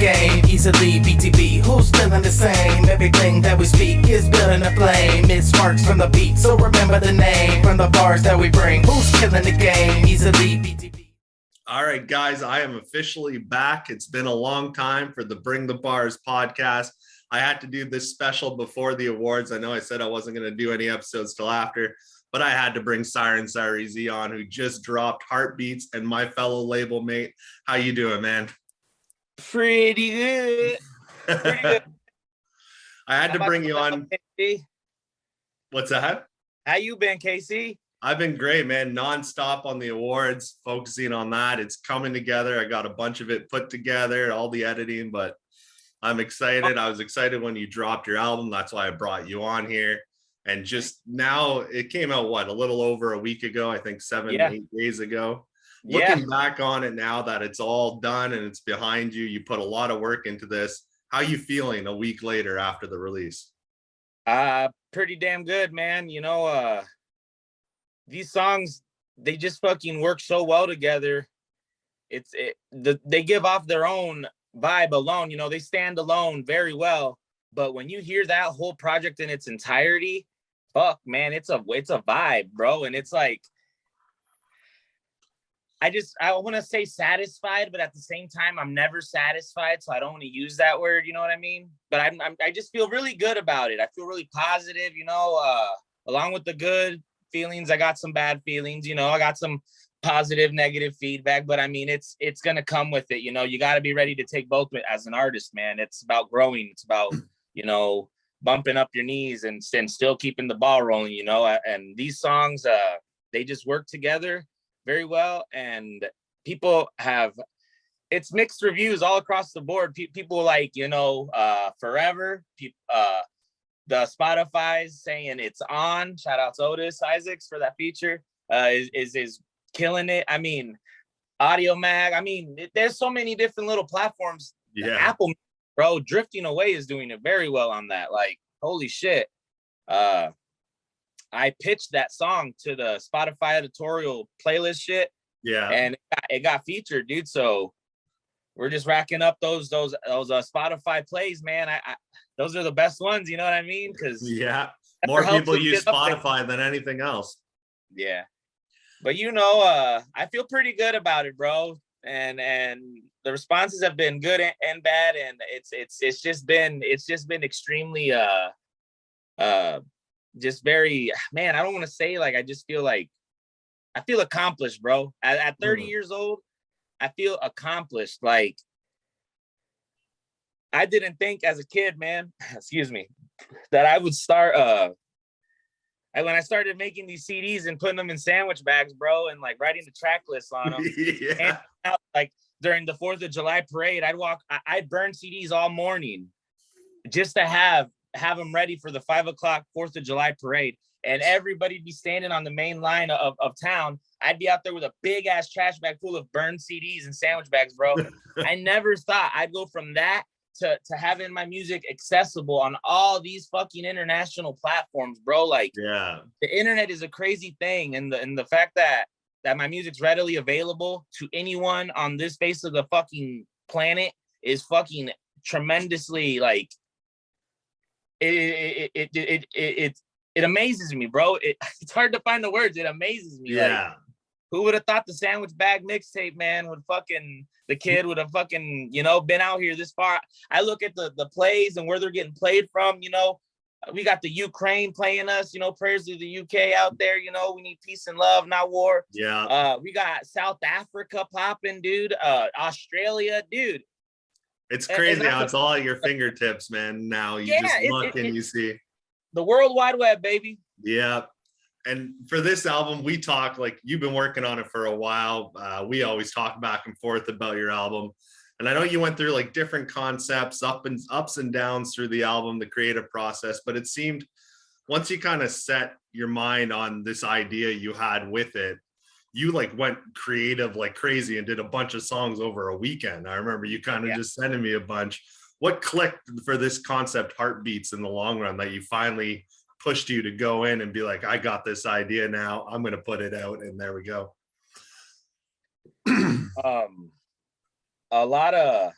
game easily. BTB, who's feeling the same? Everything that we speak is building a flame. It sparks from the beat, so remember the name. From the bars that we bring, who's killing the game easily. BTB. All right, guys, I am officially back. It's been a long time for the Bring the Bars podcast. I had to do this special before the awards. I know I said I wasn't going to do any episodes till after, but I had to bring Siren Sirezze on, who just dropped Heartbeats, and my fellow label mate. How you doing, man? Pretty good. Pretty good. I had to bring you on. KC? What's that? How you been, KC? I've been great, man. Non-stop on the awards, focusing on that. It's coming together. I got a bunch of it put together, all the editing, but I'm excited. I was excited when you dropped your album. That's why I brought you on here. And just now, it came out, what, a little over a week ago, I think 8 days ago. Looking back on it now that it's all done and it's behind you, you put a lot of work into this. How are you feeling a week later after the release? Pretty damn good, man. You know, these songs, they just fucking work so well together. They give off their own vibe alone. You know, they stand alone very well. But when you hear that whole project in its entirety, fuck, man, it's a vibe, bro. And it's like, I want to say satisfied, but at the same time, I'm never satisfied. So I don't want to use that word. You know what I mean? But I just feel really good about it. I feel really positive, you know, along with the good feelings. I got some bad feelings, you know, I got some positive, negative feedback, but I mean, it's going to come with it. You know, you got to be ready to take both as an artist, man. It's about growing. It's about, you know, bumping up your knees and still keeping the ball rolling, you know, and these songs, they just work together very well. And people it's mixed reviews all across the board. People like, you know, Forever, the Spotify's saying it's on. Shout out to Otis Isaacs for that feature. Is killing it. I mean, Audio Mag. I mean, there's so many different little platforms. Yeah. Apple, bro, Drifting Away is doing it very well on that. Like, holy shit. I pitched that song to the Spotify editorial playlist shit. Yeah. And it got featured, dude. So we're just racking up those Spotify plays, man. I those are the best ones, you know what I mean? Because more people use Spotify than anything else. Yeah, but you know, I feel pretty good about it, bro. And the responses have been good and bad, and it's just been extremely just very, man. I don't want to say, like, I just feel like I feel accomplished, bro. At 30 years old, I feel accomplished. Like, I didn't think as a kid, man, excuse me, that I would start, when I started making these CDs and putting them in sandwich bags, bro, and like writing the track lists on them. And like during the 4th of July parade, I'd burn CDs all morning just to have them ready for the 5 o'clock 4th of July parade. And everybody'd be standing on the main line of town. I'd be out there with a big ass trash bag full of burned CDs and sandwich bags, bro. I never thought I'd go from that to having my music accessible on all these fucking international platforms, bro. Like, yeah, the internet is a crazy thing. And the fact that my music's readily available to anyone on this face of the fucking planet is fucking tremendously, like, it amazes me, bro. It's hard to find the words. It amazes me. Yeah. Like, who would have thought the sandwich bag mixtape, man, the kid would have fucking, you know, been out here this far. I look at the plays and where they're getting played from, you know. We got the Ukraine playing us, you know, prayers to the UK out there, you know, we need peace and love, not war. Yeah. We got South Africa popping, dude. Australia, dude. It's crazy how it's all at your fingertips, man. Now you just look and you see the World Wide Web, baby. Yeah. And for this album, we talk, like, you've been working on it for a while. We always talk back and forth about your album. And I know you went through like different concepts, ups and downs through the album, the creative process, but it seemed once you kind of set your mind on this idea you had with it, you like went creative like crazy and did a bunch of songs over a weekend. I remember you kind of just sending me a bunch. What clicked for this concept, Heartbeats, in the long run, that you finally pushed you to go in and be like, I got this idea now, I'm going to put it out, and there we go? A lot of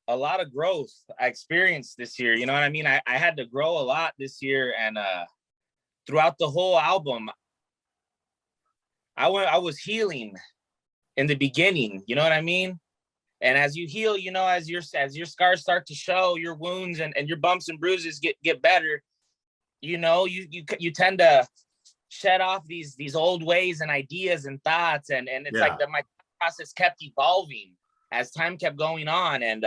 a lot of growth I experienced this year. You know what I mean? I had to grow a lot this year, and throughout the whole album, I was healing in the beginning. You know what I mean? And as you heal, you know, as your scars start to show, your wounds and your bumps and bruises get better, you know, you tend to shed off these old ways and ideas and thoughts, and it's like my process kept evolving as time kept going on. And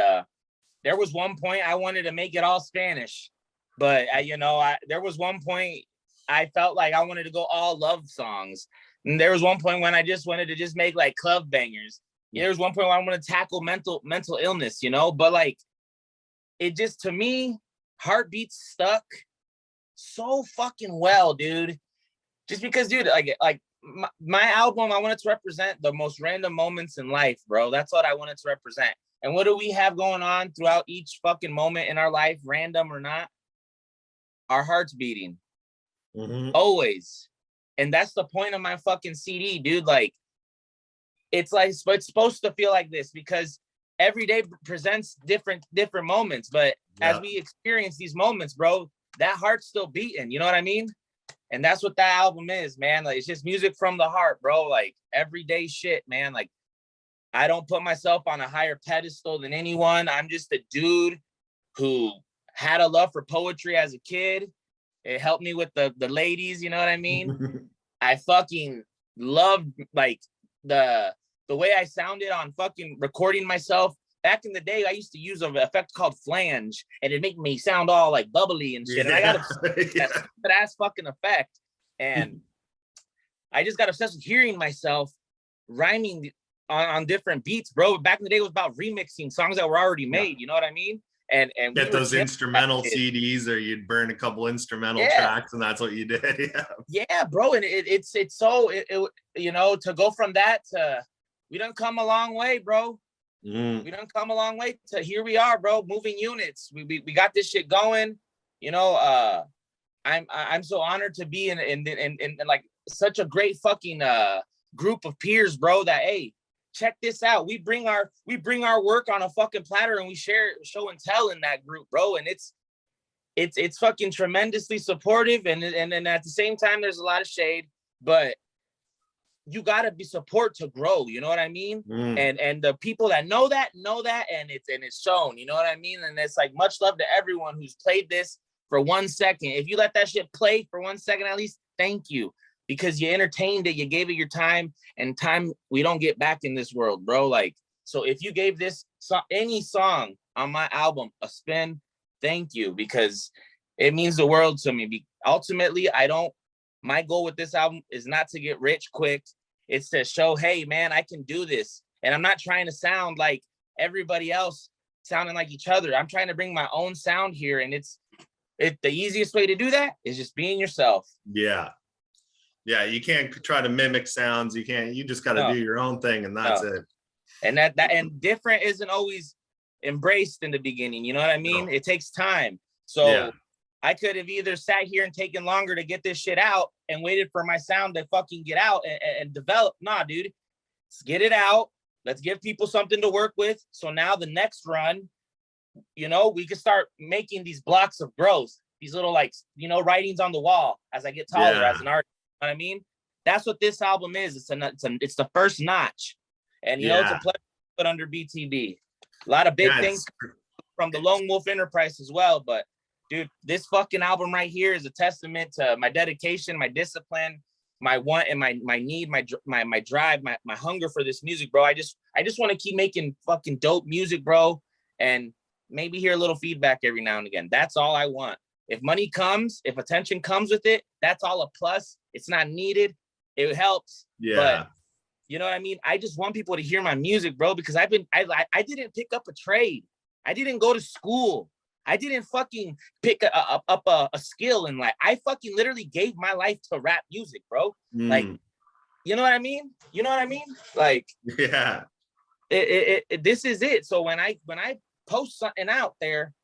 there was one point I wanted to make it all Spanish, but there was one point I felt like I wanted to go all love songs, and there was one point when I just wanted to just make like club bangers. There was one point where I want to tackle mental illness, you know, but like it just, to me, Heartbeats stuck so fucking well, dude. Just because, dude, like my album, I wanted to represent the most random moments in life, bro. That's what I wanted to represent. And what do we have going on throughout each fucking moment in our life, random or not? Our hearts beating. Mm-hmm. Always. And that's the point of my fucking CD, dude. Like, it's supposed to feel like this, because every day presents different moments. But as we experience these moments, bro, that heart's still beating. You know what I mean? And that's what that album is, man. Like, it's just music from the heart, bro. Like, everyday shit, man. Like, I don't put myself on a higher pedestal than anyone. I'm just a dude who had a love for poetry as a kid. It helped me with the ladies, you know what I mean? I fucking loved, like, the way I sounded on fucking recording myself. Back in the day, I used to use an effect called flange, and it'd make me sound all like bubbly and shit. And I got that stupid ass fucking effect. And I just got obsessed with hearing myself rhyming on different beats, bro. Back in the day, it was about remixing songs that were already made. You know what I mean? And get those instrumental CDs, or you'd burn a couple instrumental tracks, and that's what you did. Yeah, bro. And it's so you know, to go from that to, we done come a long way, bro. We done come a long way to here we are, bro. Moving units. We got this shit going. You know, I'm so honored to be in like such a great fucking group of peers, bro. That, hey, check this out. We bring our work on a fucking platter, and we share show and tell in that group, bro. And it's fucking tremendously supportive, and at the same time, there's a lot of shade, but you gotta be support to grow. You know what I mean? And the people that know that, and it's shown. You know what I mean? And it's like, much love to everyone who's played this for 1 second. If you let that shit play for 1 second at least, thank you, because you entertained it, you gave it your time, and time we don't get back in this world, bro. Like, so if you gave this any song on my album a spin, thank you, because it means the world to me. Ultimately, my goal with this album is not to get rich quick. It's to show, hey, man, I can do this. And I'm not trying to sound like everybody else sounding like each other. I'm trying to bring my own sound here. And the easiest way to do that is just being yourself. Yeah. Yeah. You can't try to mimic sounds. You just got to do your own thing, and that's it. And and different isn't always embraced in the beginning. You know what I mean? No. It takes time. So I could have either sat here and taken longer to get this shit out and waited for my sound to fucking get out and develop. Nah, dude, let's get it out. Let's give people something to work with. So now the next run, you know, we can start making these blocks of growth, these little, like, you know, writings on the wall as I get taller as an artist. You know what I mean? That's what this album is. It's the first notch. And, you know, it's a pleasure to put under BTB. A lot of big things from the Lone Wolf Enterprise as well, but dude, this fucking album right here is a testament to my dedication, my discipline, my want, and my need, my drive, my hunger for this music, bro. I just want to keep making fucking dope music, bro, and maybe hear a little feedback every now and again. That's all I want. If money comes, if attention comes with it, that's all a plus. It's not needed. It helps. Yeah. But you know what I mean? I just want people to hear my music, bro, because I didn't pick up a trade. I didn't go to school. I didn't fucking pick up a skill in life. I fucking literally gave my life to rap music, bro. Like, you know what I mean? You know what I mean? Like, yeah. This is it. So when I post something out there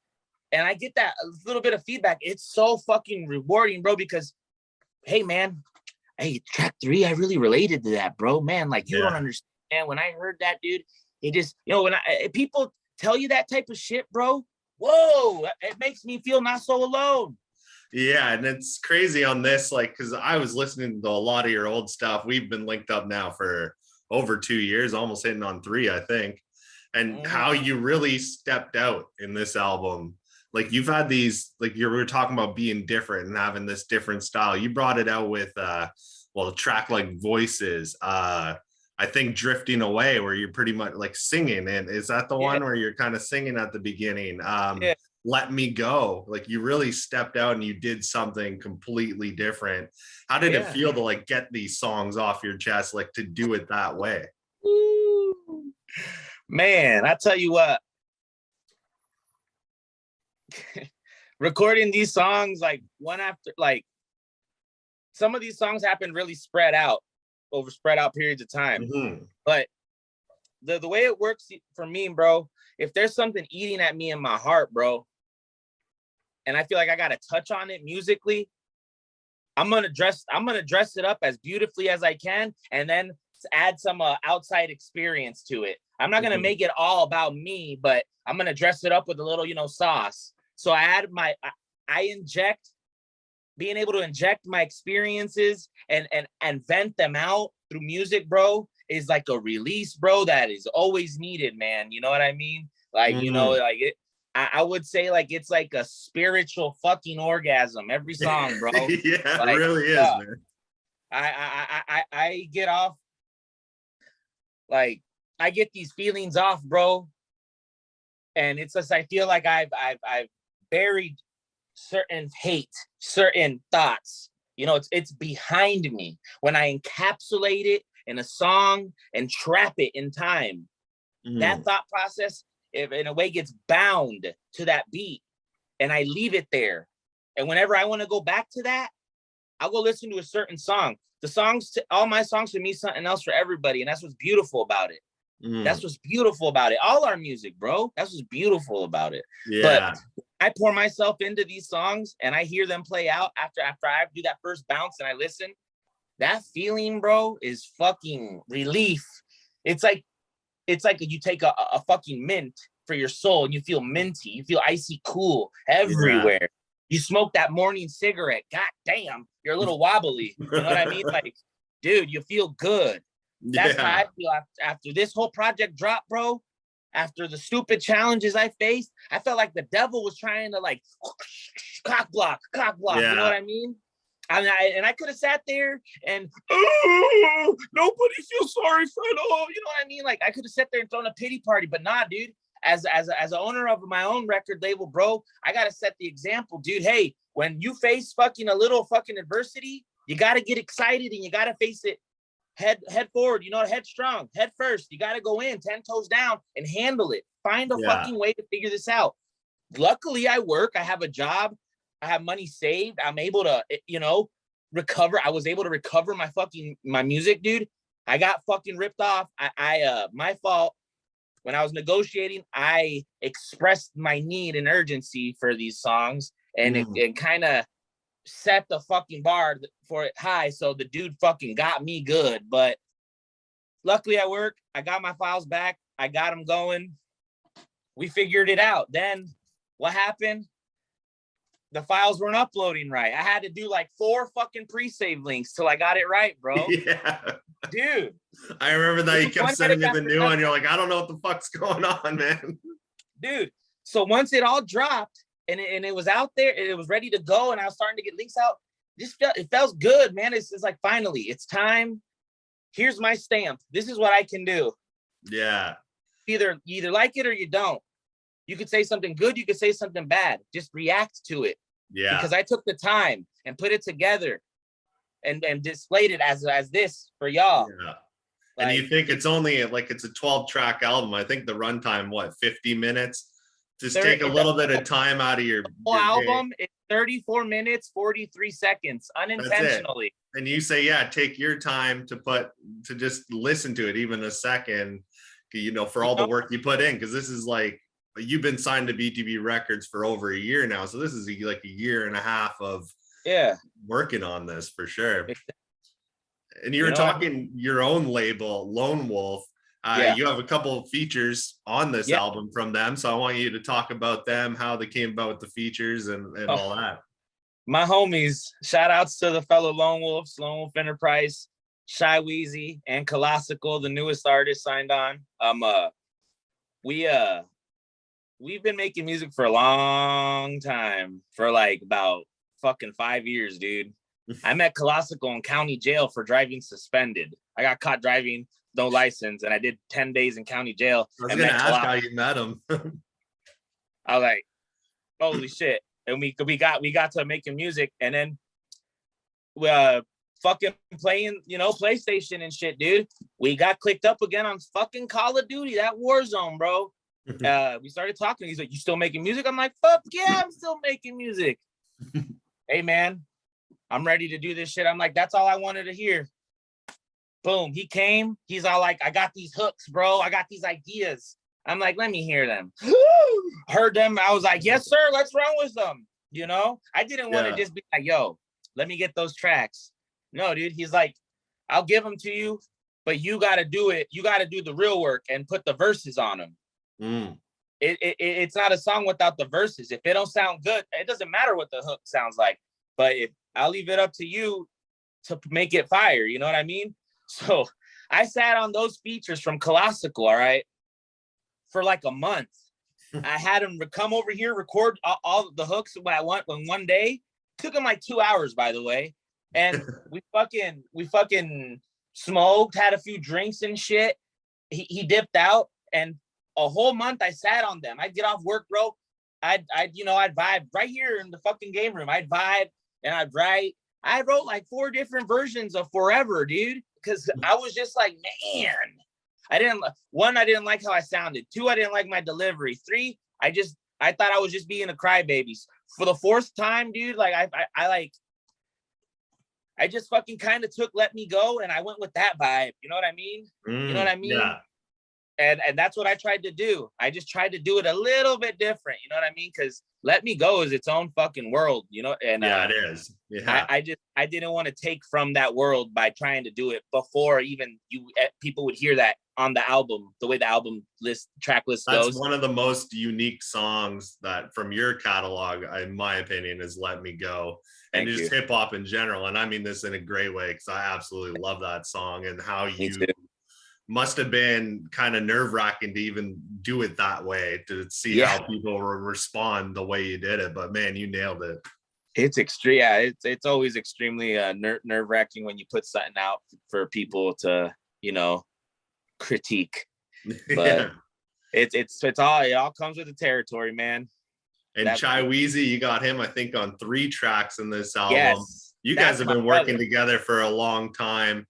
and I get that little bit of feedback, it's so fucking rewarding, bro, because, hey, man, hey, track 3, I really related to that, bro. Man, like, you don't understand. When I heard that, dude, it just, you know, when people tell you that type of shit, bro, whoa, it makes me feel not so alone. Yeah, and it's crazy on this, like, because I was listening to a lot of your old stuff. We've been linked up now for over 2 years, almost hitting on 3, I think. And how you really stepped out in this album. Like, you've had these, like, you were talking about being different and having this different style. You brought it out with, well, a track like Voices. I think Drifting Away, where you're pretty much like singing. And is that the one where you're kind of singing at the beginning? Let Me Go. Like, you really stepped out and you did something completely different. How did it feel to like get these songs off your chest, like to do it that way? Ooh. Man, I tell you what, recording these songs like one after, like some of these songs happen really spread out over periods of time. But the way it works for me, bro, if there's something eating at me in my heart, bro, and I feel like I got to touch on it musically, I'm gonna dress it up as beautifully as I can, and then add some outside experience to it. I'm not gonna make it all about me, but I'm gonna dress it up with a little, sauce. So I inject, being able to inject my experiences and vent them out through music, bro, is like a release, bro, that is always needed, man. You know what I mean? Like, like it. I would say like it's like a spiritual fucking orgasm every song, bro. Yeah, like, it really is, man. I get off, like I get these feelings off, bro, and it's just I feel like I've buried certain hate, certain thoughts. It's behind me. When I encapsulate it in a song and trap it in time, that thought process, if in a way, gets bound to that beat, and I leave it there. And whenever I want to go back to that, I'll go listen to a certain song. All my songs to me, something else for everybody, and that's what's beautiful about it. That's what's beautiful about it. All our music, bro. That's what's beautiful about it. Yeah. But I pour myself into these songs, and I hear them play out after I do that first bounce, and I listen. That feeling, bro, is fucking relief. It's like you take a fucking mint for your soul and you feel minty, you feel icy cool everywhere. Yeah. You smoke that morning cigarette, god damn, you're a little wobbly. You know what I mean? Like, dude, you feel good. That's how I feel after this whole project dropped, bro. After the stupid challenges I faced, I felt like the devil was trying to like cock block. You know what I mean? And I could have sat there and nobody feels sorry for it all. You know what I mean? Like I could have sat there and thrown a pity party, but nah, dude. As an owner of my own record label, bro, I gotta set the example, dude. Hey, when you face fucking a little fucking adversity, you gotta get excited and you gotta face it head forward. Headstrong, head first. You gotta go in 10 toes down and handle it. Find a fucking way to figure this out. Luckily, I work. I have a job. I have money saved. I'm able to, recover. I was able to recover my music, dude. I got fucking ripped off. My fault. When I was negotiating, I expressed my need and urgency for these songs, and it kind of set the fucking bar for it high. So the dude fucking got me good. But luckily I work. I got my files back. I got them going. We figured it out. Then what happened? The files weren't uploading right. I had to do like 4 fucking pre-save links till I got it right, bro. Yeah. Dude. I remember that you kept sending me the new one. You're like, I don't know what the fuck's going on, man. Dude. So once it all dropped and it was out there, and it was ready to go, and I was starting to get links out, it felt good, man. It's like, finally, it's time. Here's my stamp. This is what I can do. Yeah. You either like it or you don't. You could say something good. You could say something bad. Just react to it. Yeah. Because I took the time and put it together and displayed it as this for y'all. Yeah. And you think it's only like it's a 12-track album. I think the runtime, 50 minutes? Just take a little bit of time out of your whole album. It's 34 minutes, 43 seconds, unintentionally. And you say, take your time to just listen to it, even a second, for all the work you put in. Because this is like, you've been signed to BTB Records for over a year now. So this is like a year and a half of working on this for sure. And you were talking your own label, Lone Wolf. You have a couple of features on this album from them, so I want you to talk about them, how they came about with the features and all that. My homies, shout outs to the fellow Lone Wolves, Lone Wolf Enterprise, Shy Weezy, and Colossical, the newest artist signed on. We've been making music for a long time, for like about fucking 5 years, dude. I met Colossical in county jail for driving suspended. I got caught driving no license, and I did 10 days in county jail. I was gonna ask how you met him. I was like, holy shit. And we got to making music, and then fucking playing, PlayStation and shit, dude. We got clicked up again on fucking Call of Duty, that Warzone, bro. We started talking. He's like, you still making music? I'm like, fuck yeah, I'm still making music. Hey man, I'm ready to do this shit. I'm like, that's all I wanted to hear. Boom, he came. He's all like, I got these hooks, bro. I got these ideas. I'm like, let me hear them. Heard them. I was like, yes, sir. Let's run with them. I didn't want to just be like, yo, let me get those tracks. No, dude. He's like, I'll give them to you, but you got to do it. You got to do the real work and put the verses on them. It's not a song without the verses. If it don't sound good, it doesn't matter what the hook sounds like. But I'll leave it up to you to make it fire. You know what I mean? So I sat on those features from Colossical, all right, for like a month. I had him come over here, record all the hooks when I want. When one day, took him like 2 hours, by the way, and we fucking smoked, had a few drinks and shit. He dipped out, and a whole month I sat on them. I'd get off work, bro. I'd vibe right here in the fucking game room. I'd vibe and I'd write. I wrote like 4 different versions of Forever, dude, because I was just like, man. I didn't like how I sounded. 2, I didn't like my delivery. 3, I thought I was just being a crybaby. For the 4th time, dude, like I just fucking kind of took Let Me Go, and I went with that vibe. You know what I mean? You know what I mean? Yeah. And that's what I tried to do. I just tried to do it a little bit different. You know what I mean? Because Let Me Go is its own fucking world, And it is. Yeah. I didn't want to take from that world by trying to do it before even people would hear that on the album, the way the album track list goes. That's one of the most unique songs that from your catalog, in my opinion, is Let Me Go. And just hip hop in general. And I mean this in a great way, because I absolutely love that song and how you must have been kind of nerve-wracking to even do it that way, to see how people respond the way you did it. But man, you nailed it. It's extreme. Yeah, it's always extremely nerve-wracking when you put something out for people to, critique. But it all comes with the territory, man. And Chai Weezy, you got him, I think, on 3 tracks in this album. Yes, you guys have been working together for a long time.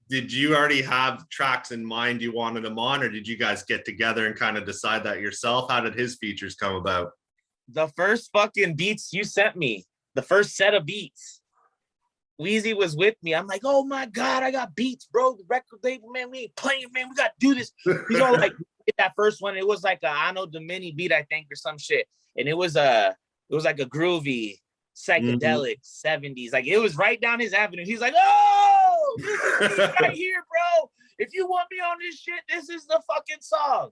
Did you already have tracks in mind you wanted him on, or did you guys get together and kind of decide that yourself? How did his features come about? The first fucking beats you sent me, the first set of beats, Weezy was with me. I'm like, oh my God, I got beats, bro. The record label, man, we ain't playing, man. We got to do this. He's all like, that first one, it was like a Ano Domini beat, I think, or some shit. And it was like a groovy, psychedelic 70s. Like, it was right down his avenue. He's like, oh, this is right here, bro. If you want me on this shit, this is the fucking song.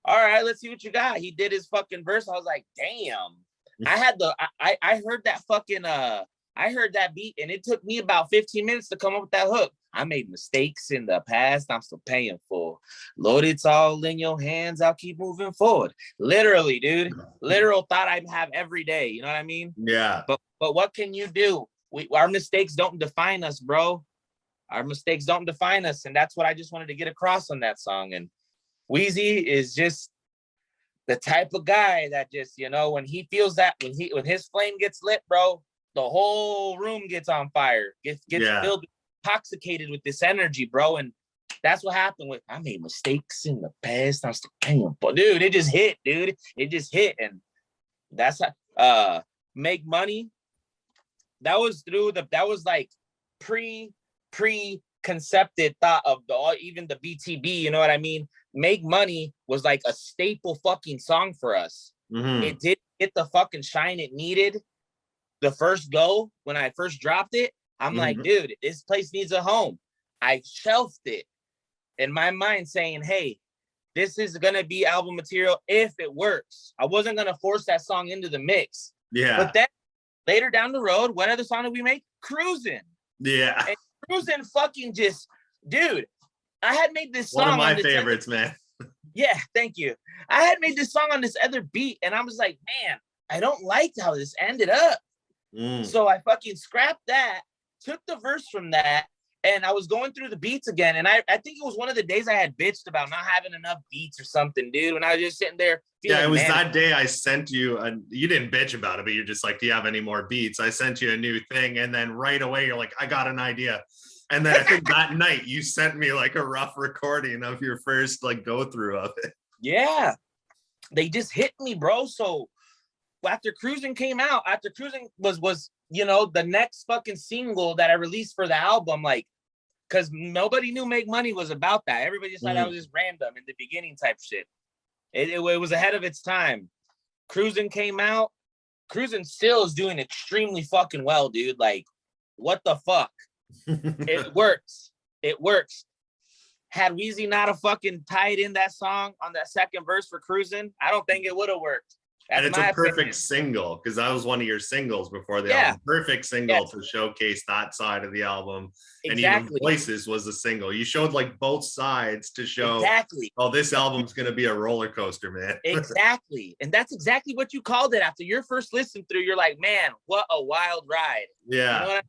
All right, let's see what you got. He did his fucking verse. I was like, damn. I heard that fucking I heard that beat, and it took me about 15 minutes to come up with that hook. I made mistakes in the past, I'm still paying for. Lord, it's all in your hands, I'll keep moving forward. Literally, dude. Literal thought I'd have every day. You know what I mean? Yeah. But what can you do? Our mistakes don't define us, bro. Our mistakes don't define us. And that's what I just wanted to get across on that song. And Weezy is just the type of guy that just, when he feels that, when his flame gets lit, bro, the whole room gets on fire, gets filled, intoxicated with this energy, bro. And that's what happened with, I made mistakes in the past, I'm still paying, but dude, it just hit, dude. It just hit. And that's Make Money. That was like pre-concepted thought of even the BTB, you know what I mean? Make Money was like a staple fucking song for us. It did get the fucking shine it needed. The first go, when I first dropped it, I'm like, dude, this place needs a home. I shelved it. in my mind saying, hey, this is going to be album material if it works. I wasn't going to force that song into the mix. Yeah. But then later down the road, what other song did we make? Cruising. Yeah. And Cruising fucking just, dude, I had made this song. One of my favorites, man. Yeah, thank you. I had made this song on this other beat, and I was like, man, I don't like how this ended up. So I fucking scrapped that, took the verse from that, and I was going through the beats again. And I think it was one of the days I had bitched about not having enough beats or something, dude. And I was just sitting there feeling, yeah, it was that day I sent you, and you didn't bitch about it, but you're just like, do you have any more beats? I sent you a new thing. And then right away, you're like, I got an idea. And then I think that night you sent me like a rough recording of your first like go through of it. Yeah, they just hit me, bro. So after Cruising came out, after Cruising was, you know, the next fucking single that I released for the album, like, because nobody knew Make Money was about that. Everybody just thought that was just random in the beginning type shit. It was ahead of its time. Cruising came out. Cruising still is doing extremely fucking well, dude. Like, what the fuck? It works. It works. Had Weezy not have fucking tied in that song on that second verse for Cruising, I don't think it would have worked. And it's a perfect single, because that was one of your singles before the album. Perfect single to showcase that side of the album. Exactly. And even Voices was a single. You showed like both sides to show, oh, this album's going to be a roller coaster, man. Exactly. And that's exactly what you called it. After your first listen through, you're like, man, what a wild ride. Yeah. You know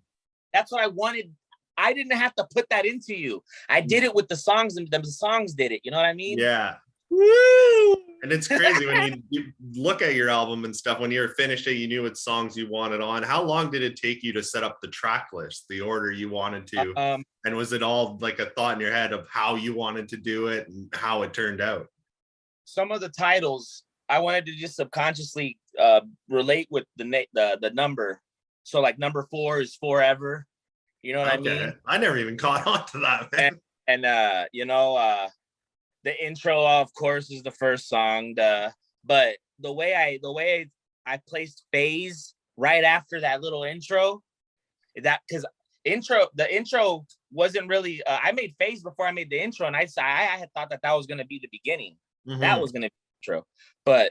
that's what I wanted. I didn't have to put that into you. I did it with the songs, and the songs did it. You know what I mean? Yeah. Woo! And it's crazy when you look at your album and stuff, when you were finished it, you knew what songs you wanted on. How long did it take you to set up the track list, the order you wanted to? And was it all like a thought in your head of how you wanted to do it and how it turned out? Some of the titles, I wanted to just subconsciously relate with the number. So like number 4 is Forever. You know what I mean? I never even caught on to that, man. And you know, the intro, of course, is the first song. But the way I placed Phase right after that little intro, that because the intro wasn't really. I made Phase before I made the intro, and I had thought that was going to be the beginning. That was going to be the intro, but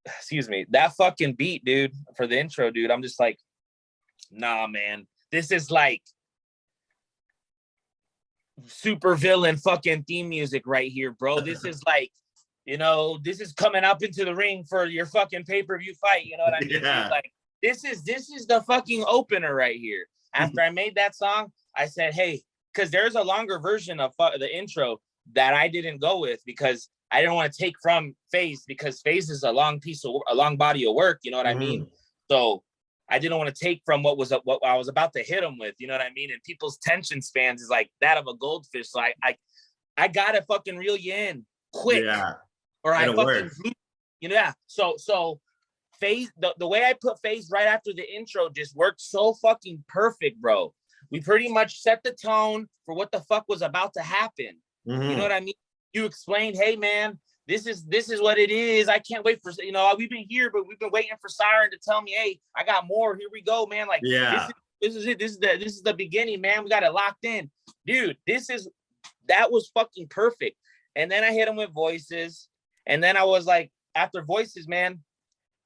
excuse me, that fucking beat, dude, for the intro, dude. I'm just like, nah, man, this is like super villain fucking theme music right here, bro. This is like, you know, this is coming up into the ring for your fucking pay-per-view fight. You know what I mean? Yeah. Like, this is the fucking opener right here. After I made that song, I said, hey, because there's a longer version of the intro that I didn't go with because I didn't want to take from Phase, because Phase is a long body of work. You know what I mean? So I didn't want to take from what I was about to hit him with, you know what I mean? And people's attention spans is like that of a goldfish. So I gotta fucking reel you in quick, or I fucking, you know. Yeah. So Phase, the way I put Phase right after the intro just worked so fucking perfect, bro. We pretty much set the tone for what the fuck was about to happen. You know what I mean? You explained, hey man, this is what it is. I can't wait for, you know, we've been here, but we've been waiting for Siren to tell me, hey, I got more. Here we go, man. Like, this is it. This is the beginning, man. We got it locked in, dude. That was fucking perfect. And then I hit him with Voices, and then I was like, after Voices, man,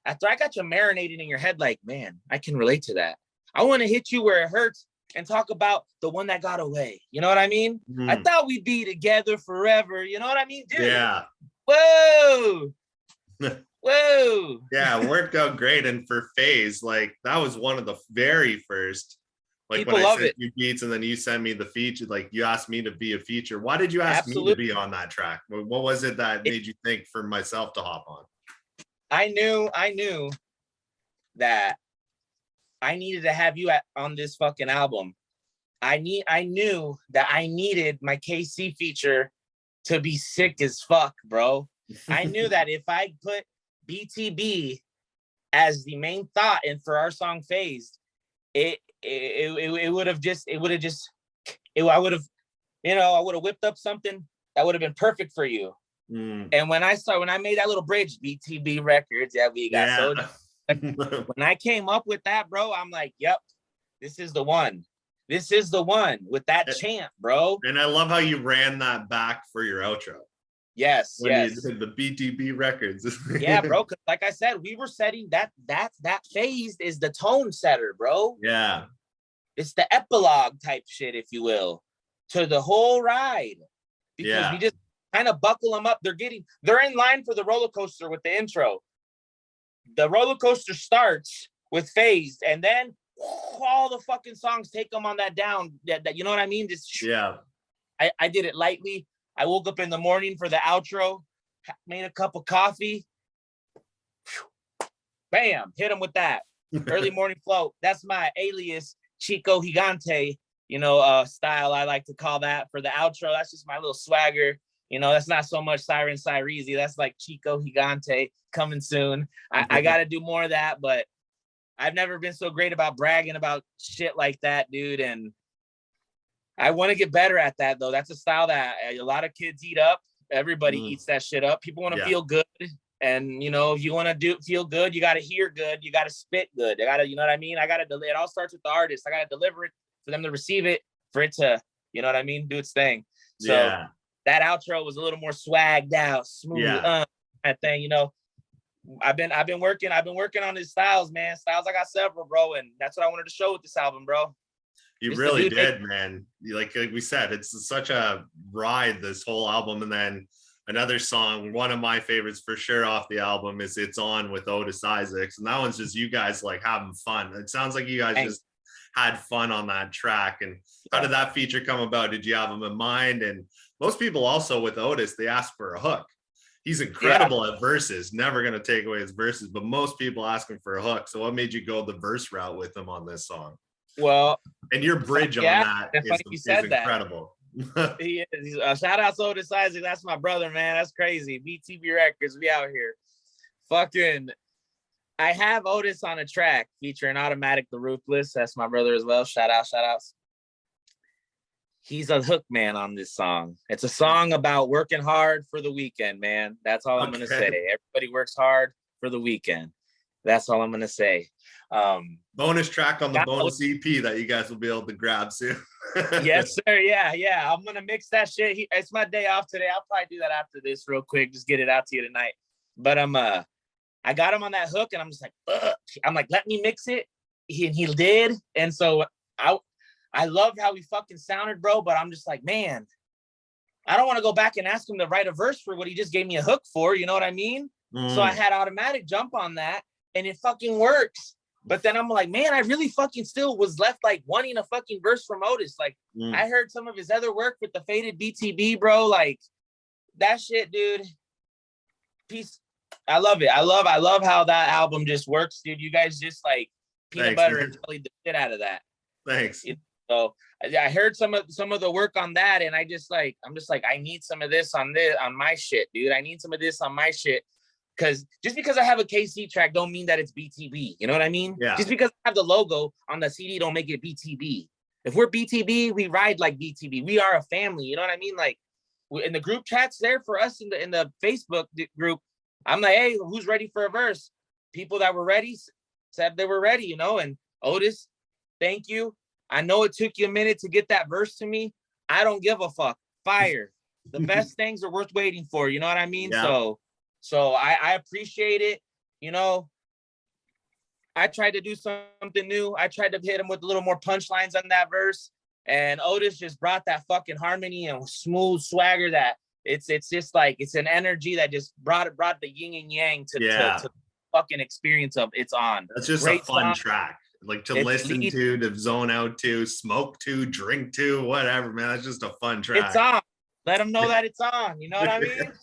after I got you marinating in your head, like, man, I can relate to that. I want to hit you where it hurts and talk about the one that got away. You know what I mean? I thought we'd be together forever. You know what I mean, dude? Yeah. Whoa. Whoa. Yeah, it worked out great. And for Phase, like, that was one of the very first, like, people when I sent it. you beats and then you sent me the feature, like, you asked me to be a feature. Why did you ask me to be on that track? What was it that made you think for myself to hop on? I knew that I needed to have you on this fucking album. I knew that I needed my KC feature to be sick as fuck, bro. I knew that if I put BTB as the main thought and for our song Phased, I would have whipped up something that would have been perfect for you. And when I made that little bridge, BTB Records, we got so when I came up with that, bro, I'm like, yep, this is the one. This is the one with that chant, bro. And I love how you ran that back for your outro. Yes, when yes. you did the BTB records. Yeah, bro. Cause like I said, we were setting that phase is the tone setter, bro. Yeah. It's the epilogue type shit, if you will, to the whole ride. Because we just kind of buckle them up. They're in line for the roller coaster with the intro. The roller coaster starts with phased, and then all the fucking songs take them on that down. That you know what I mean? Just I did it lightly. I woke up in the morning for the outro, made a cup of coffee. Bam, hit him with that. Early morning flow. That's my alias, Chico Gigante, style. I like to call that for the outro. That's just my little swagger. That's not so much Siren Sirezze. That's like Chico Gigante coming soon. I got to do more of that, but I've never been so great about bragging about shit like that, dude. And I want to get better at that, though. That's a style that a lot of kids eat up. Everybody eats that shit up. People want to feel good. And, if you want to feel good, you got to hear good. You got to spit good. You know what I mean? It all starts with the artist. I got to deliver it for them to receive it, for it to, you know what I mean? Do its thing. So that outro was a little more swagged out, smooth, that thing, I've been working on these styles, man. Styles, I got several, bro. And that's what I wanted to show with this album, bro. You really did, man. Like we said, it's such a ride, this whole album. And then another song, one of my favorites for sure off the album is It's On with Otis Isaacs. And that one's just you guys like having fun. It sounds like you guys just had fun on that track. And how did that feature come about? Did you have them in mind? And most people also with Otis, they ask for a hook. He's incredible at verses, never going to take away his verses, but most people asking for a hook. So what made you go the verse route with him on this song? Well, and your bridge on that is incredible. He is. Shout out to Otis Isaac. That's my brother, man. That's crazy. BTB Records, we out here. Fucking, I have Otis on a track featuring Automatic the Ruthless. That's my brother as well. Shout outs. He's a hook man on this song. It's a song about working hard for the weekend, man. That's all I'm going to say. Everybody works hard for the weekend. That's all I'm going to say. Bonus track on the bonus EP that you guys will be able to grab soon. Yes, sir. Yeah. I'm going to mix that shit. It's my day off today. I'll probably do that after this real quick. Just get it out to you tonight. But I got him on that hook and I'm just like, ugh. I'm like, let me mix it. He did. And so I loved how he fucking sounded, bro, but I'm just like, man, I don't want to go back and ask him to write a verse for what he just gave me a hook for, you know what I mean? So I had Automatic jump on that, and it fucking works. But then I'm like, man, I really fucking still was left like wanting a fucking verse from Otis. Like, I heard some of his other work with the Faded BTB, bro. Like, that shit, dude. Peace. I love it. I love how that album just works, dude. You guys just like peanut butter and jelly the shit out of that. Thanks. So I heard some of the work on that, and I'm just like, I need some of this on my shit, dude. I need some of this on my shit, because just because I have a KC track don't mean that it's BTB. You know what I mean? Yeah. Just because I have the logo on the CD don't make it BTB. If we're BTB, we ride like BTB. We are a family. You know what I mean? Like in the group chats there for us in the Facebook group, I'm like, hey, who's ready for a verse? People that were ready said they were ready, and Otis, thank you. I know it took you a minute to get that verse to me. I don't give a fuck. Fire. The best things are worth waiting for. You know what I mean? Yeah. So I appreciate it. I tried to do something new. I tried to hit him with a little more punchlines on that verse. And Otis just brought that fucking harmony and smooth swagger that it's just like, it's an energy that just brought the yin and yang to the fucking experience of It's On. That's just great, a fun track. Like to listen to zone out to, smoke to, drink to, whatever, man. That's just a fun track. It's on. Let them know that it's on. You know what I mean?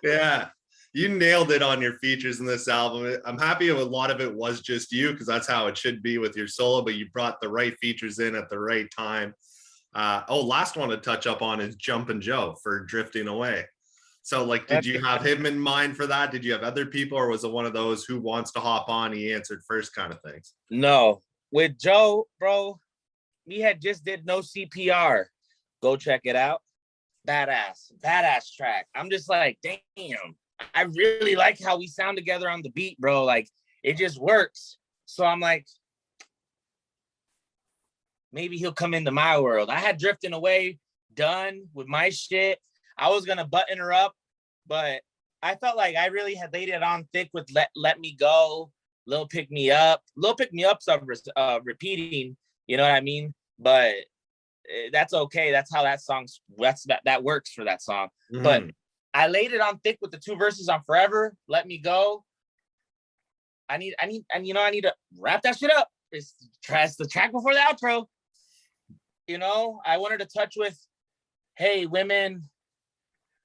Yeah. You nailed it on your features in this album. I'm happy a lot of it was just you, because that's how it should be with your solo, but you brought the right features in at the right time. Last one to touch up on is Jumpin' Joe for Drifting Away. So, like, did you have him in mind for that? Did you have other people, or was it one of those who wants to hop on, he answered first kind of things? No. With Joe, bro, we had just did No CPR. Go check it out. Badass track. I'm just like, damn. I really like how we sound together on the beat, bro. Like, it just works. So I'm like, maybe he'll come into my world. I had Drifting Away done with my shit. I was gonna button her up, but I felt like I really had laid it on thick with Let Me Go, Lil Pick Me Up. Lil Pick Me Up's repeating, you know what I mean? But that's okay. That's how that song's, that works for that song. Mm-hmm. But I laid it on thick with the 2 verses on Forever, Let Me Go. I need to wrap that shit up. It's the track before the outro. You know, I wanted to touch with, hey, women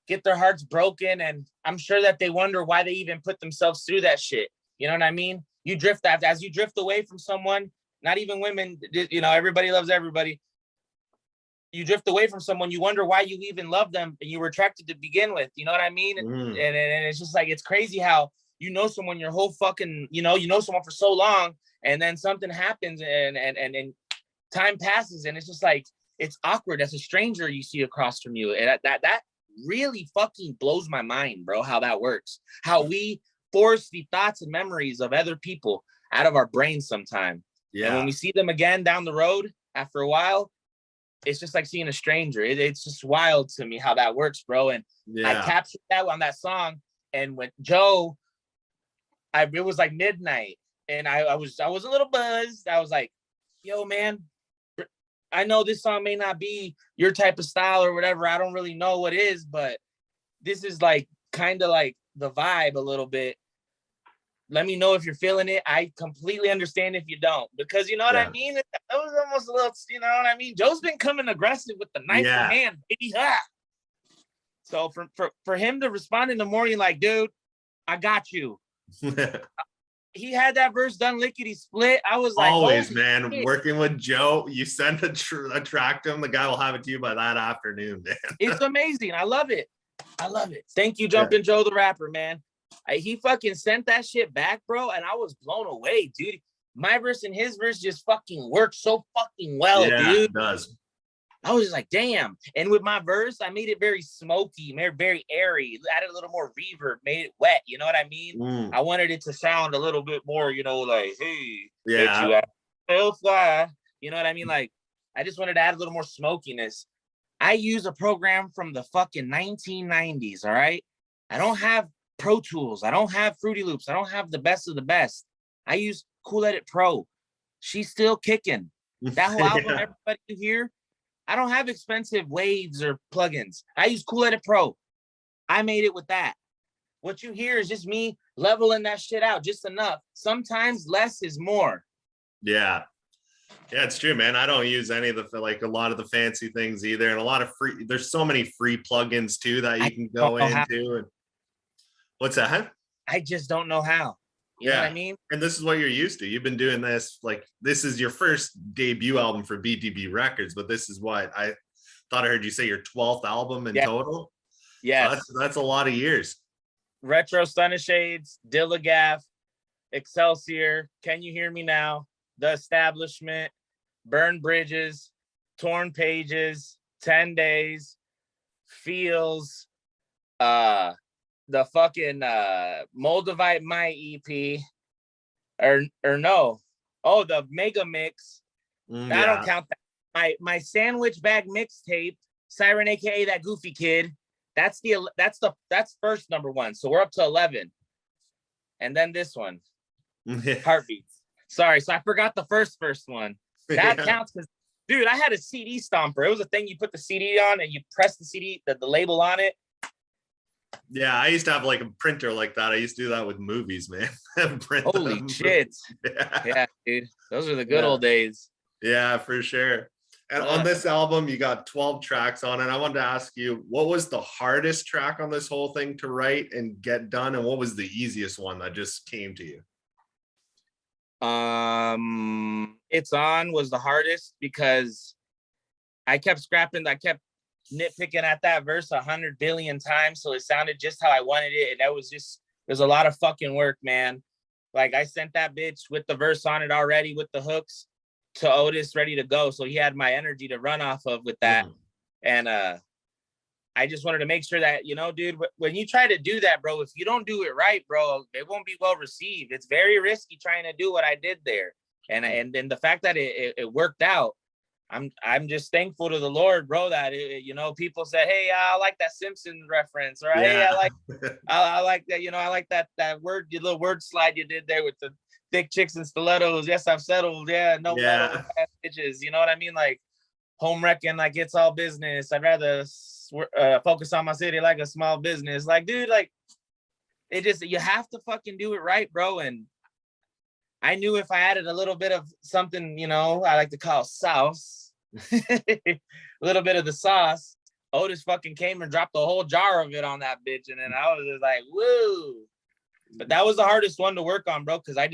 get their hearts broken, and I'm sure that they wonder why they even put themselves through that shit. You know what I mean? You drift as you drift away from someone, not even women, you know, everybody loves everybody. You drift away from someone, you wonder why you even love them and you were attracted to begin with. You know what I mean? And it's just like, it's crazy how you know someone your whole fucking, you know someone for so long, and then something happens and time passes, and it's just like, it's awkward as a stranger you see across from you. And that really fucking blows my mind, bro, how that works. How we force the thoughts and memories of other people out of our brains sometime. Yeah. And when we see them again down the road after a while, it's just like seeing a stranger. It's just wild to me how that works, bro. And I captured that on that song. And when Joe, it was like midnight, and I was a little buzzed. I was like, yo, man, I know this song may not be your type of style or whatever. I don't really know what is, but this is like kind of like the vibe a little bit. Let me know if you're feeling it. I completely understand if you don't, because you know what I mean? That was almost a little, you know what I mean? Joe's been coming aggressive with the knife in hand, baby. So for him to respond in the morning like, dude, I got you. He had that verse done lickety split. I was like, always, man, shit. Working with Joe, you send a track to him, the guy will have it to you by that afternoon, man. It's amazing. I love it. Thank you, Jumpin' Joe the rapper, man. He fucking sent that shit back, bro, and I was blown away, dude. My verse and his verse just fucking worked so fucking well, dude. It does. I was just like, damn. And with my verse, I made it very smoky, very airy, added a little more reverb, made it wet. You know what I mean? I wanted it to sound a little bit more, you know, like, hey, fly. You know what I mean? Like, I just wanted to add a little more smokiness. I use a program from the fucking 1990s, all right? I don't have Pro Tools. I don't have Fruity Loops. I don't have the best of the best. I use Cool Edit Pro. She's still kicking. That whole album, everybody can hear. I don't have expensive waves or plugins. I use Cool Edit Pro. I made it with that. What you hear is just me leveling that shit out just enough. Sometimes less is more. Yeah. Yeah, it's true, man. I don't use any of the, like, a lot of the fancy things either. And a lot of free, there's so many free plugins too that you can go into. And what's that? I just don't know how. You know what I mean? And this is what you're used to. You've been doing this, like, this is your first debut album for BTB Records, but this is what I thought I heard you say your 12th album in total. Yeah. So that's a lot of years. Retro Stunna Shades, Dillagaff, Excelsior, Can You Hear Me Now, The Establishment, Burn Bridges, Torn Pages, 10 Days, Feels, the fucking Moldavite My EP, or no, the Mega Mix. I don't count that. My Sandwich Bag mixtape, Siren, aka That Goofy Kid. That's first number 1. So we're up to 11, and then this one, Heartbeats. Sorry, so I forgot the first one. That counts because, dude, I had a CD stomper. It was a thing you put the CD on and you press the CD, the label on it. Yeah, I used to have like a printer like that. I used to do that with movies, man. Holy shit. Yeah, dude. Those are the good old days. Yeah, for sure. And on this album, you got 12 tracks on it. I wanted to ask you, what was the hardest track on this whole thing to write and get done? And what was the easiest one that just came to you? It's On was the hardest because I kept scrapping. I kept nitpicking at that verse 100 billion times, so it sounded just how I wanted it. And that was just, there's a lot of fucking work, man. Like, I sent that bitch with the verse on it already with the hooks to Otis ready to go, so he had my energy to run off of with that. And I just wanted to make sure that, you know, dude, when you try to do that, bro, if you don't do it right, bro, it won't be well received. It's very risky trying to do what I did there. And then the fact that it worked out, I'm just thankful to the Lord, bro, that you know, people said, hey, I like that Simpsons reference, or hey, I like that, you know, I like that word, your little word slide you did there with the thick chicks and stilettos. Yes, I've settled. Yeah, no metal bitches. You know what I mean? Like home wrecking, like it's all business. I'd rather focus on my city like a small business. Like, dude, like it just, you have to fucking do it right, bro. And I knew if I added a little bit of something, you know, I like to call sauce, a little bit of the sauce, Otis fucking came and dropped a whole jar of it on that bitch. And then I was just like, woo. But that was the hardest one to work on, bro, because I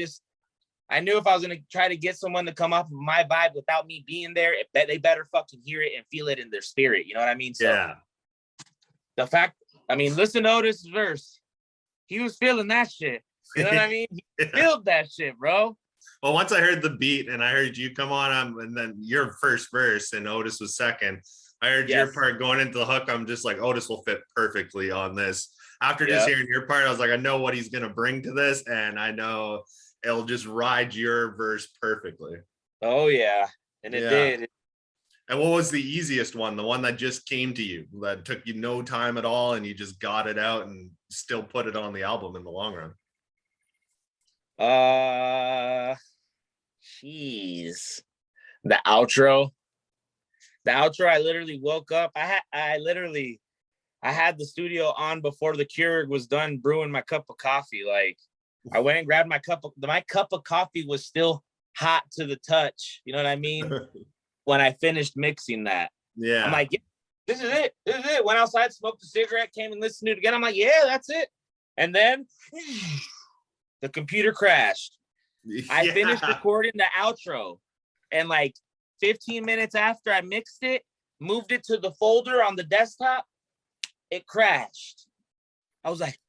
knew if I was going to try to get someone to come off of my vibe without me being there, they better fucking hear it and feel it in their spirit. You know what I mean? So the fact, I mean, listen to Otis' verse. He was feeling that shit. You know what I mean? He felt that shit, bro. Well, once I heard the beat and I heard you come on, and then your first verse and Otis was second, I heard your part going into the hook. I'm just like, Otis will fit perfectly on this. After just hearing your part, I was like, I know what he's going to bring to this, and I know it'll just ride your verse perfectly. Oh, yeah. And it did. And what was the easiest one? The one that just came to you, that took you no time at all, and you just got it out and still put it on the album in the long run? Jeez. The outro, I literally woke up. I had the studio on before the Keurig was done brewing my cup of coffee. Like, I went and grabbed my cup of coffee was still hot to the touch. You know what I mean? When I finished mixing that. Yeah. I'm like, yeah, this is it. Went outside, smoked a cigarette, came and listened to it again. I'm like, yeah, that's it. And then the computer crashed. I finished recording the outro, and like 15 minutes after I mixed it, moved it to the folder on the desktop, it crashed. I was like,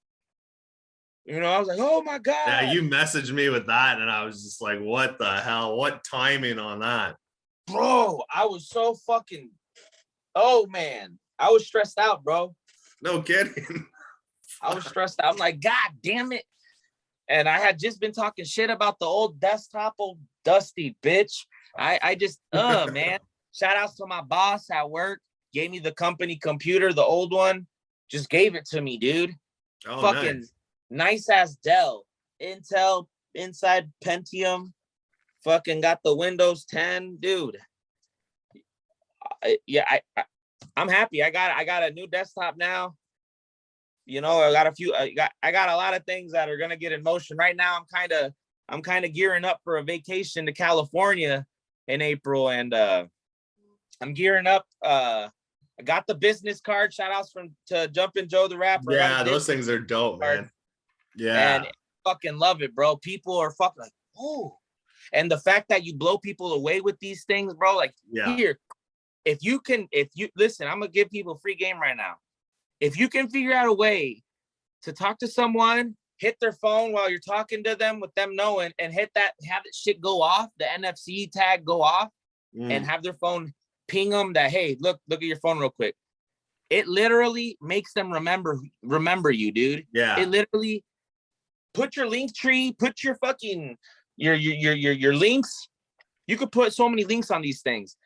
oh my God. Yeah, you messaged me with that, and I was just like, what the hell? What timing on that? Bro, I was so fucking, oh man, I was stressed out, bro. No kidding. I was stressed out. I'm like, God damn it. And I had just been talking shit about the old desktop, old dusty bitch. I just, man. Shout outs to my boss at work. Gave me the company computer, the old one. Just gave it to me, dude. Oh, fucking nice ass Dell. Intel, inside Pentium. Fucking got the Windows 10, dude. I'm happy. I got a new desktop now. You know, I got a lot of things that are gonna get in motion right now. I'm kind of gearing up for a vacation to California in April, and I'm gearing up. I got the business card. Shout outs to Jumpin' Joe the rapper. Yeah, those things are dope, man. Yeah, and fucking love it, bro. People are fucking like, oh, and the fact that you blow people away with these things, bro. Like, here, if you listen, I'm gonna give people free game right now. If you can figure out a way to talk to someone, hit their phone while you're talking to them with them knowing, and have that shit go off, the NFC tag go off, and have their phone ping them that, hey, look at your phone real quick. It literally makes them remember you, dude. Yeah. It literally, put your link tree, put your fucking your links. You could put so many links on these things.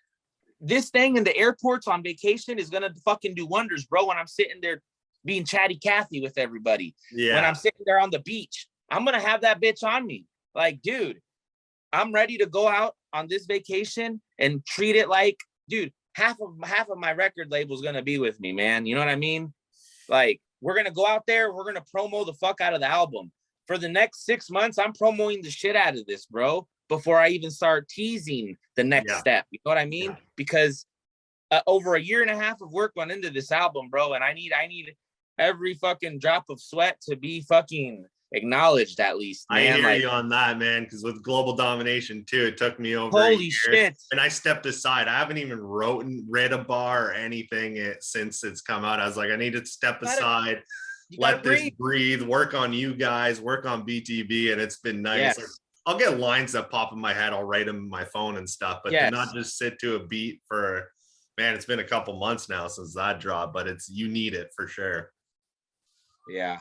This thing in the airports on vacation is gonna fucking do wonders, bro. When I'm sitting there being chatty Cathy with everybody, when I'm sitting there on the beach, I'm gonna have that bitch on me. Like, dude, I'm ready to go out on this vacation and treat it like, dude, half of my record label is gonna be with me, man. You know what I mean? Like, we're gonna go out there, we're gonna promo the fuck out of the album. For the next 6 months, I'm promoting the shit out of this, bro, before I even start teasing the next step. You know what I mean? Yeah. Because over a year and a half of work went into this album, bro, and I need every fucking drop of sweat to be fucking acknowledged, at least, man. I hear you on that, man, because with Global Domination too, it took me over a year, shit, and I stepped aside. I haven't even read a bar or anything since it's come out. I was like, I need to step aside, let this breathe, work on you guys, work on BTB, and it's been nice. Yes. Like, I'll get lines that pop in my head, I'll write them in my phone and stuff, but to not just sit to a beat for, man, it's been a couple months now since that dropped, but you need it for sure. Yeah.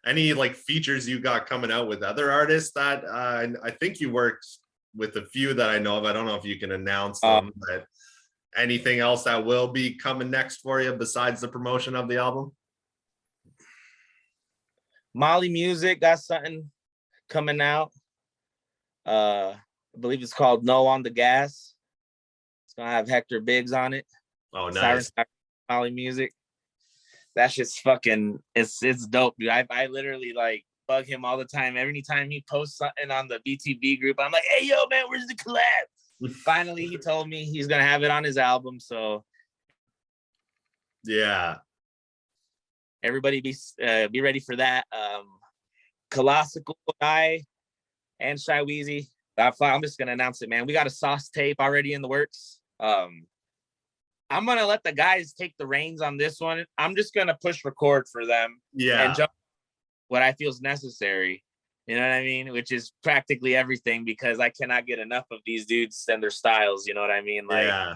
Any like features you got coming out with other artists that I think you worked with a few that I know of. I don't know if you can announce them, but anything else that will be coming next for you besides the promotion of the album? Molly Music got something coming out. I believe it's called No on the Gas. It's gonna have Hector Biggs on it. Oh, nice. Siren Molly Music. That's just fucking, it's dope, dude. I literally like bug him all the time. Every time he posts something on the BTB group, I'm like, hey, yo, man, where's the collab? Finally, he told me he's going to have it on his album. So yeah, everybody be ready for that. Colossal Guy and Shy Weezy. I'm just going to announce it, man. We got a sauce tape already in the works. I'm going to let the guys take the reins on this one. I'm just going to push record for them. Yeah. And jump what I feel is necessary. You know what I mean? Which is practically everything, because I cannot get enough of these dudes and their styles. You know what I mean? Like, yeah.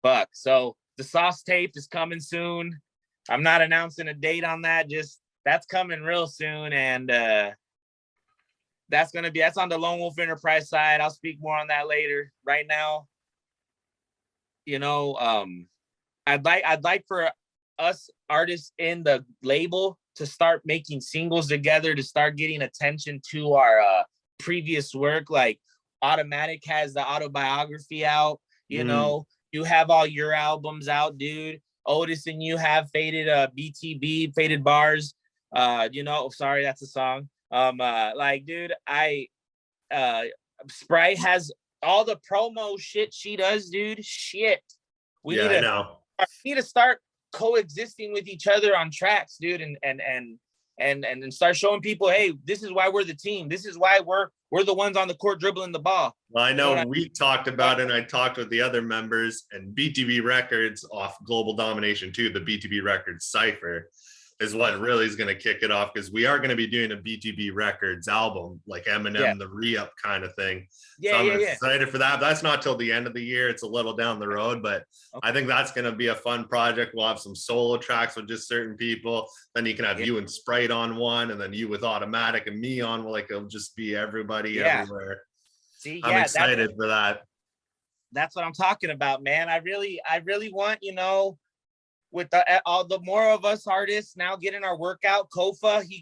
Fuck. So the sauce tape is coming soon. I'm not announcing a date on that. Just that's coming real soon. And that's on the Lone Wolf Enterprise side. I'll speak more on that later. Right now, you know, I'd like for us artists in the label to start making singles together, to start getting attention to our previous work. Like Automatic has the autobiography out, you know, you have all your albums out, dude. Otis and you have Faded BTB, Faded Bars. You know, sorry, that's a song. Like, dude, Sprite has all the promo shit she does, dude. Shit. We need to start coexisting with each other on tracks, dude, and start showing people, hey, this is why we're the team. This is why we're the ones on the court dribbling the ball. Well, I know we talked about it, and I talked with the other members, and BTB Records off Global Domination too, the BTB Records Cypher is what really is going to kick it off, because we are going to be doing a BTB Records album, like Eminem, the re-up kind of thing. So I'm excited for that. That's not till the end of the year. It's a little down the road, but I think that's going to be a fun project. We'll have some solo tracks with just certain people. Then you can have you and Sprite on one, and then you with Automatic and me on. Like, it'll just be everybody everywhere. See, I'm excited for that. That's what I'm talking about, man. I really want, you know, with all the more of us artists now getting our workout. Kofa, he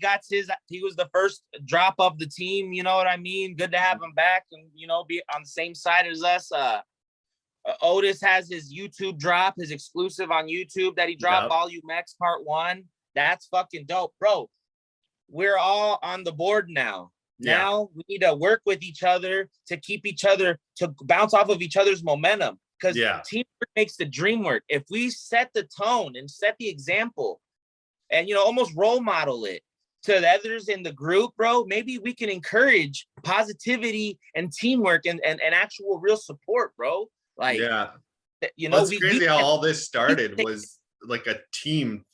was the first drop of the team. You know what I mean? Good to have him back and, you know, be on the same side as us. Otis has his YouTube drop, his exclusive on YouTube that he dropped, Volume X Part 1. That's fucking dope, bro. We're all on the board now. Now we need to work with each other to keep each other, to bounce off of each other's momentum. Because teamwork makes the dream work. If we set the tone and set the example and, you know, almost role model it to the others in the group, bro, maybe we can encourage positivity and teamwork and actual real support, bro. Like, you know, it's crazy how all this started was like a team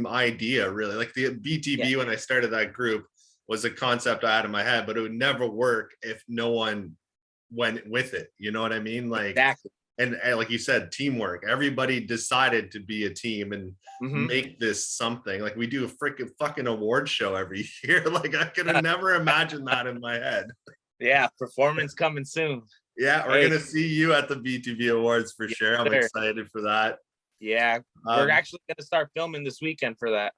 idea, really. Like the BTB, when I started that group, was a concept I had in my head, but it would never work if no one went with it. You know what I mean? Like, exactly. And like you said, teamwork. Everybody decided to be a team and make this something. Like, we do a freaking fucking award show every year. Like, I could have never imagined that in my head. Yeah, performance coming soon. Yeah, we're gonna see you at the BTV Awards for sure. I'm excited for that. Yeah, we're actually gonna start filming this weekend for that.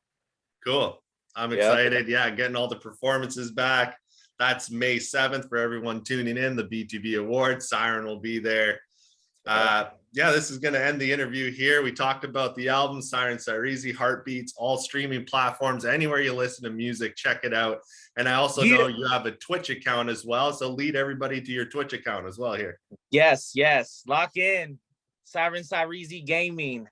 Cool. I'm excited. Yeah, getting all the performances back. That's May 7th for everyone tuning in. The BTV Awards. Siren will be there. This is going to end the interview here. We talked about the album, Siren Sirezze, Heartbeats, all streaming platforms. Anywhere you listen to music, check it out. And I also know you have a Twitch account as well. So lead everybody to your Twitch account as well here. Yes. Lock in. Siren Sirezze Gaming.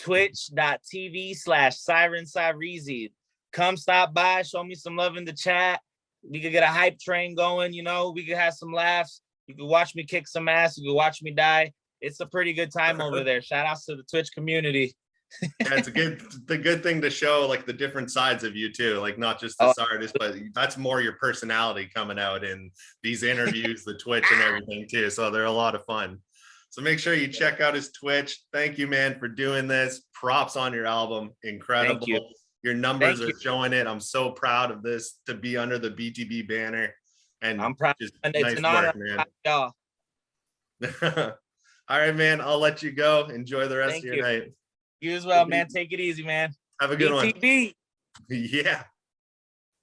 Twitch.tv/Siren Sirezze. Come stop by. Show me some love in the chat. We could get a hype train going. You know, we could have some laughs. You could watch me kick some ass. You could watch me die. It's a pretty good time over there. Shout outs to the Twitch community. It's the good thing to show, like, the different sides of you too, like not just this artist, but that's more your personality coming out in these interviews, the Twitch and everything too. So they're a lot of fun. So make sure you check out his Twitch. Thank you, man, for doing this. Props on your album. Incredible. Thank you. Your numbers are showing it. I'm so proud of this to be under the BTB banner. And I'm proud. Just And it's nice an honor, work, y'all. man. All right, man. I'll let you go. Enjoy the rest Thank of your you. night. You as well, man. Take it easy, man. Have a good one. BTB. Yeah.